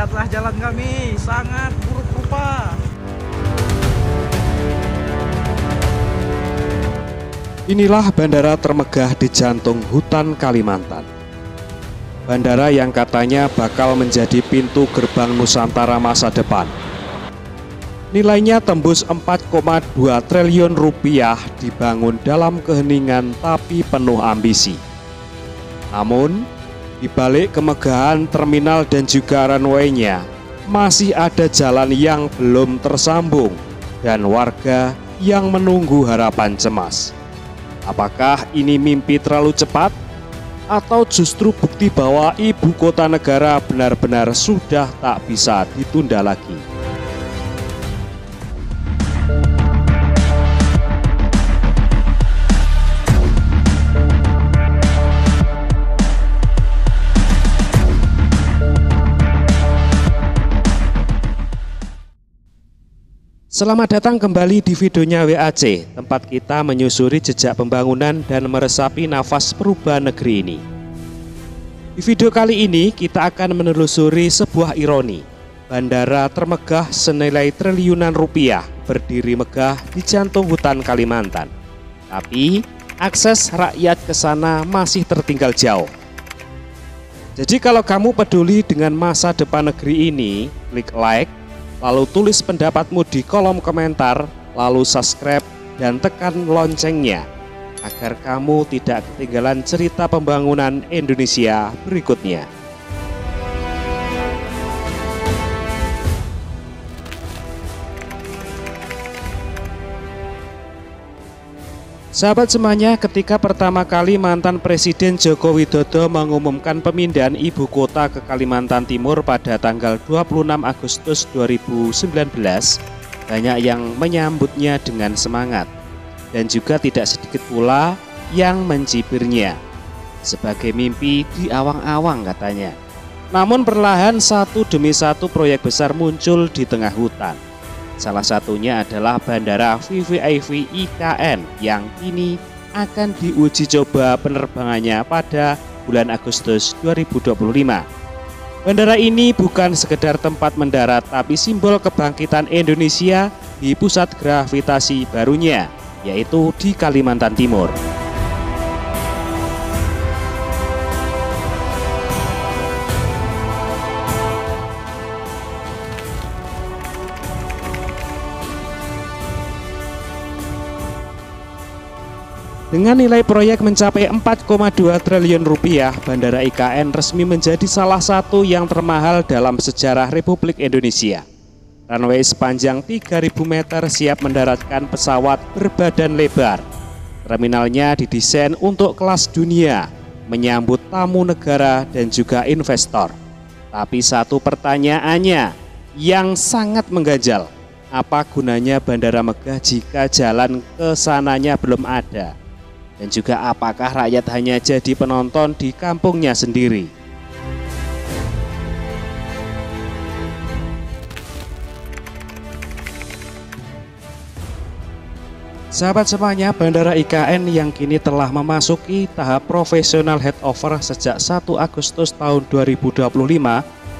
lihatlah jalan kami, sangat buruk rupa. Inilah bandara termegah di jantung hutan Kalimantan. Bandara yang katanya bakal menjadi pintu gerbang Nusantara masa depan. Nilainya tembus 4,2 triliun rupiah, dibangun dalam keheningan tapi penuh ambisi. Namun, di balik kemegahan terminal dan juga runway-nya, masih ada jalan yang belum tersambung dan warga yang menunggu harapan cemas. Apakah ini mimpi terlalu cepat? Atau justru bukti bahwa ibu kota negara benar-benar sudah tak bisa ditunda lagi? Selamat datang kembali di videonya WAC, tempat kita menyusuri jejak pembangunan dan meresapi nafas perubahan negeri ini. Di video kali ini kita akan menelusuri sebuah ironi. Bandara termegah senilai triliunan rupiah berdiri megah di jantung hutan Kalimantan. Tapi akses rakyat ke sana masih tertinggal jauh. Jadi kalau kamu peduli dengan masa depan negeri ini, klik like, lalu tulis pendapatmu di kolom komentar, lalu subscribe dan tekan loncengnya agar kamu tidak ketinggalan cerita pembangunan Indonesia berikutnya. Sahabat semuanya, ketika pertama kali mantan Presiden Joko Widodo mengumumkan pemindahan ibu kota ke Kalimantan Timur pada tanggal 26 Agustus 2019, banyak yang menyambutnya dengan semangat dan juga tidak sedikit pula yang mencibirnya. Sebagai mimpi di awang-awang katanya. Namun perlahan satu demi satu proyek besar muncul di tengah hutan. Salah satunya adalah Bandara VVIP IKN yang kini akan diuji coba penerbangannya pada bulan Agustus 2025. Bandara ini bukan sekedar tempat mendarat, tapi simbol kebangkitan Indonesia di pusat gravitasi barunya, yaitu di Kalimantan Timur. Dengan nilai proyek mencapai 4,2 triliun rupiah, Bandara IKN resmi menjadi salah satu yang termahal dalam sejarah Republik Indonesia. Runway sepanjang 3.000 meter siap mendaratkan pesawat berbadan lebar. Terminalnya didesain untuk kelas dunia, menyambut tamu negara dan juga investor. Tapi satu pertanyaannya yang sangat mengganjal, apa gunanya bandara megah jika jalan ke sananya belum ada? Dan juga apakah rakyat hanya jadi penonton di kampungnya sendiri? Sahabat semuanya, Bandara IKN yang kini telah memasuki tahap profesional handover sejak 1 Agustus tahun 2025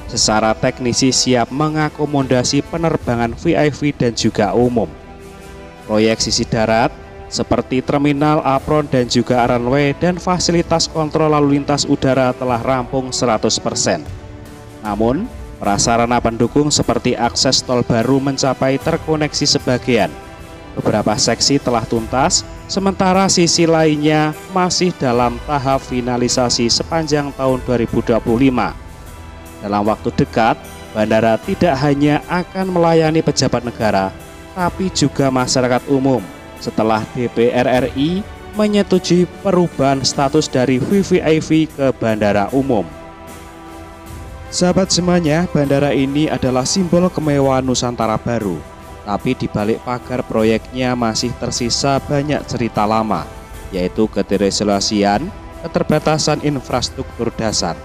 secara teknisi siap mengakomodasi penerbangan VIP dan juga umum. Proyek sisi darat seperti terminal, apron dan juga runway dan fasilitas kontrol lalu lintas udara telah rampung 100%. Namun, prasarana pendukung seperti akses tol baru mencapai terkoneksi sebagian. Beberapa seksi telah tuntas, sementara sisi lainnya masih dalam tahap finalisasi sepanjang tahun 2025. Dalam waktu dekat, bandara tidak hanya akan melayani pejabat negara, tapi juga masyarakat umum setelah DPR RI menyetujui perubahan status dari VVIP ke bandara umum. Sahabat semuanya, bandara ini adalah simbol kemewahan Nusantara baru. Tapi di balik pagar proyeknya masih tersisa banyak cerita lama, yaitu ketidakselesaian, keterbatasan infrastruktur dasar.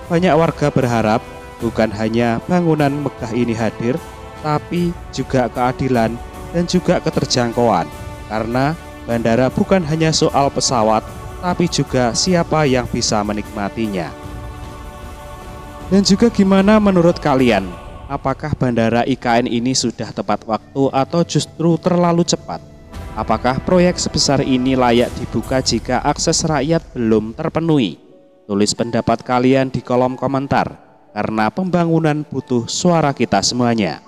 Banyak warga berharap bukan hanya bangunan megah ini hadir, tapi juga keadilan dan juga keterjangkauan. Karena bandara bukan hanya soal pesawat, tapi juga siapa yang bisa menikmatinya. Dan juga gimana menurut kalian? Apakah bandara IKN ini sudah tepat waktu atau justru terlalu cepat? Apakah proyek sebesar ini layak dibuka jika akses rakyat belum terpenuhi? Tulis pendapat kalian di kolom komentar, karena pembangunan butuh suara kita semuanya.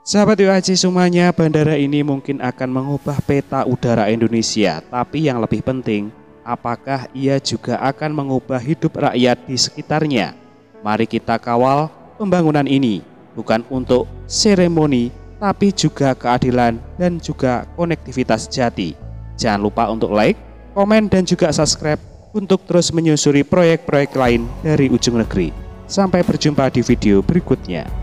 Sahabat UAC semuanya, bandara ini mungkin akan mengubah peta udara Indonesia, tapi yang lebih penting, apakah ia juga akan mengubah hidup rakyat di sekitarnya? Mari kita kawal pembangunan ini, bukan untuk seremoni, tapi juga keadilan dan juga konektivitas sejati. Jangan lupa untuk like, komen, dan juga subscribe untuk terus menyusuri proyek-proyek lain dari ujung negeri. Sampai berjumpa di video berikutnya.